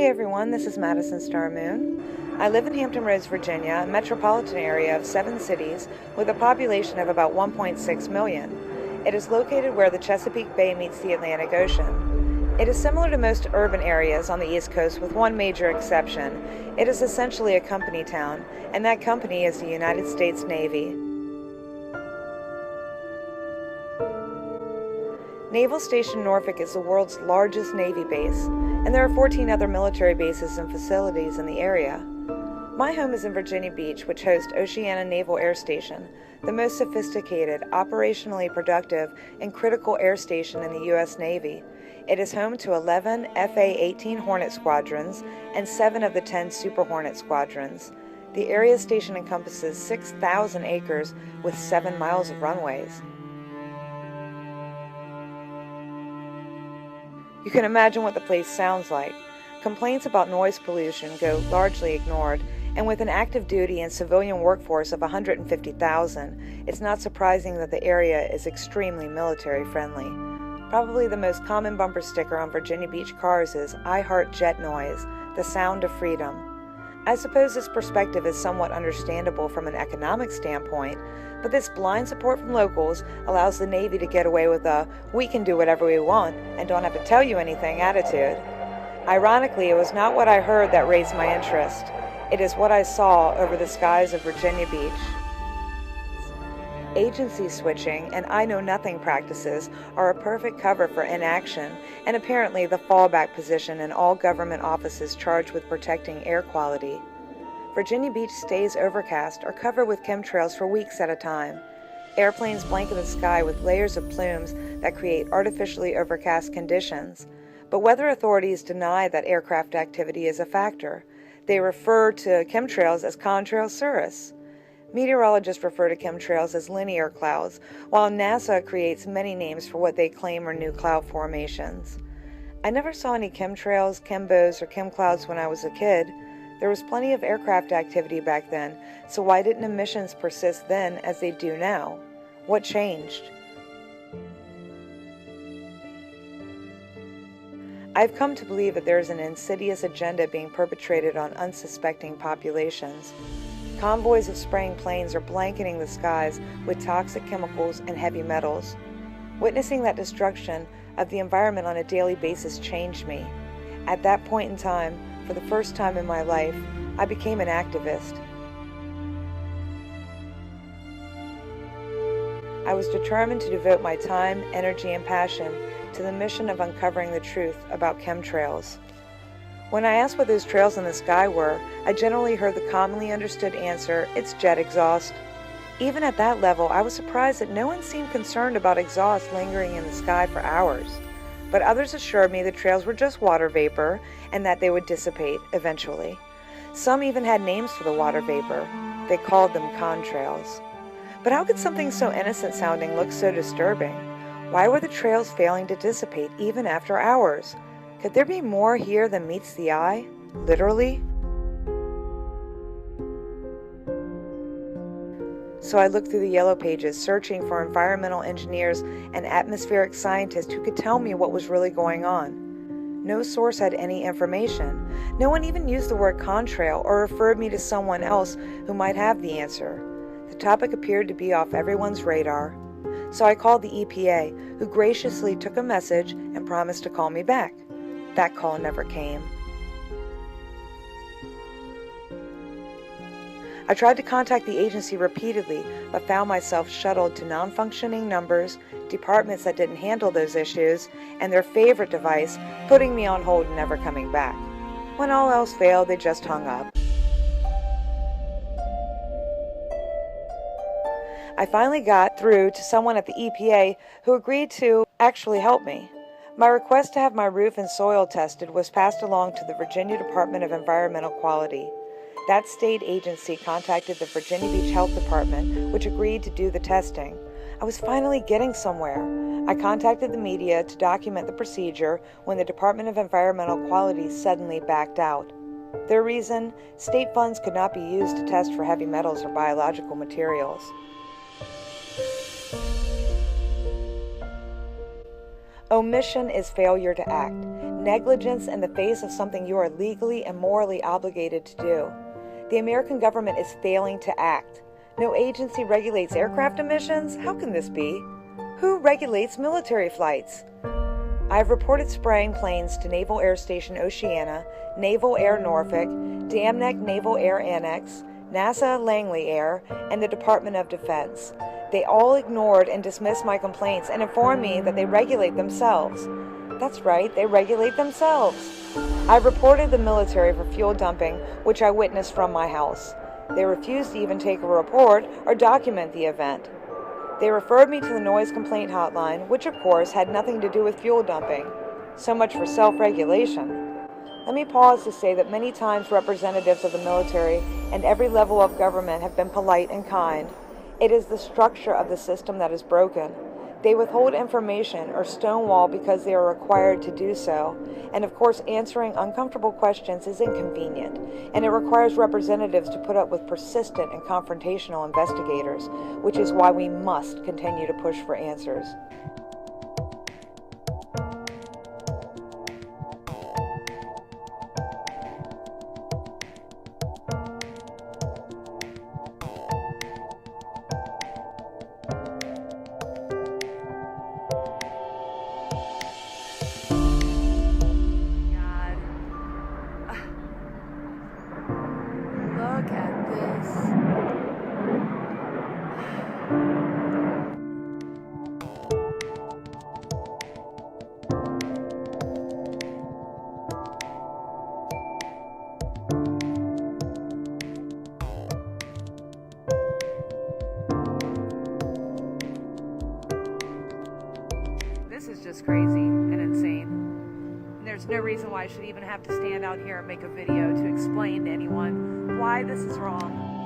everyone, this is Madison Star Moon. I live in Hampton Roads, Virginia, a metropolitan area of 7 cities with a population of about 1.6 million. It is located where the Chesapeake Bay meets the Atlantic Ocean. It is similar to most urban areas on the East Coast with one major exception. It is essentially a company town, and that company is the United States Navy. Naval Station Norfolk is the world's largest Navy base, and there are 14 other military bases and facilities in the area. My home is in Virginia Beach, which hosts Oceana Naval Air Station, the most sophisticated, operationally productive, and critical air station in the U.S. Navy. It is home to 11 FA-18 Hornet squadrons and 7 of the 10 Super Hornet squadrons. The area station encompasses 6,000 acres with 7 miles of runways. You can imagine what the place sounds like. Complaints about noise pollution go largely ignored, and with an active duty and civilian workforce of 150,000, it's not surprising that the area is extremely military friendly. Probably the most common bumper sticker on Virginia Beach cars is "I heart jet noise, the sound of freedom." I suppose this perspective is somewhat understandable from an economic standpoint, but this blind support from locals allows the Navy to get away with a "we can do whatever we want and don't have to tell you anything" attitude. Ironically, it was not what I heard that raised my interest. It is what I saw over the skies of Virginia Beach. Agency switching and I know nothing practices are a perfect cover for inaction and apparently the fallback position in all government offices charged with protecting air quality. Virginia Beach stays overcast or covered with chemtrails for weeks at a time. Airplanes blanket the sky with layers of plumes that create artificially overcast conditions. But weather authorities deny that aircraft activity is a factor. They refer to chemtrails as contrail cirrus. Meteorologists refer to chemtrails as linear clouds, while NASA creates many names for what they claim are new cloud formations. I never saw any chemtrails, chembos, or chemclouds when I was a kid. There was plenty of aircraft activity back then, so why didn't emissions persist then as they do now? What changed? I've come to believe that there is an insidious agenda being perpetrated on unsuspecting populations. Convoys of spraying planes are blanketing the skies with toxic chemicals and heavy metals. Witnessing that destruction of the environment on a daily basis changed me. At that point in time, for the first time in my life, I became an activist. I was determined to devote my time, energy, and passion to the mission of uncovering the truth about chemtrails. When I asked what those trails in the sky were, I generally heard the commonly understood answer, "It's jet exhaust." Even at that level, I was surprised that no one seemed concerned about exhaust lingering in the sky for hours. But others assured me the trails were just water vapor and that they would dissipate eventually. Some even had names for the water vapor. They called them contrails. But how could something so innocent sounding look so disturbing? Why were the trails failing to dissipate even after hours? Could there be more here than meets the eye? Literally? So I looked through the yellow pages, searching for environmental engineers and atmospheric scientists who could tell me what was really going on. No source had any information. No one even used the word contrail or referred me to someone else who might have the answer. The topic appeared to be off everyone's radar. So I called the EPA, who graciously took a message and promised to call me back. That call never came. I tried to contact the agency repeatedly, but found myself shuttled to non-functioning numbers, departments that didn't handle those issues, and their favorite device, putting me on hold and never coming back. When all else failed, they just hung up. I finally got through to someone at the EPA who agreed to actually help me. My request to have my roof and soil tested was passed along to the Virginia Department of Environmental Quality. That state agency contacted the Virginia Beach Health Department, which agreed to do the testing. I was finally getting somewhere. I contacted the media to document the procedure when the Department of Environmental Quality suddenly backed out. Their reason? State funds could not be used to test for heavy metals or biological materials. Omission is failure to act. negligence in the face of something you are legally and morally obligated to do. The American government is failing to act. No agency regulates aircraft emissions? How can this be? Who regulates military flights? I've reported spraying planes to Naval Air Station Oceana, Naval Air Norfolk, Dam Neck Naval Air Annex, NASA Langley Air, and the Department of Defense. They all ignored and dismissed my complaints and informed me that they regulate themselves. That's right, they regulate themselves. I've reported the military for fuel dumping, which I witnessed from my house. They refused to even take a report or document the event. They referred me to the noise complaint hotline, which of course had nothing to do with fuel dumping. So much for self-regulation. Let me pause to say that many times representatives of the military and every level of government have been polite and kind. It is the structure of the system that is broken. They withhold information or stonewall because they are required to do so. And of course, answering uncomfortable questions is inconvenient, and it requires representatives to put up with persistent and confrontational investigators, which is why we must continue to push for answers. Look at this. This is just crazy and insane. And there's no reason why I should even have to stand out here and make a video to explain to anyone why this is wrong.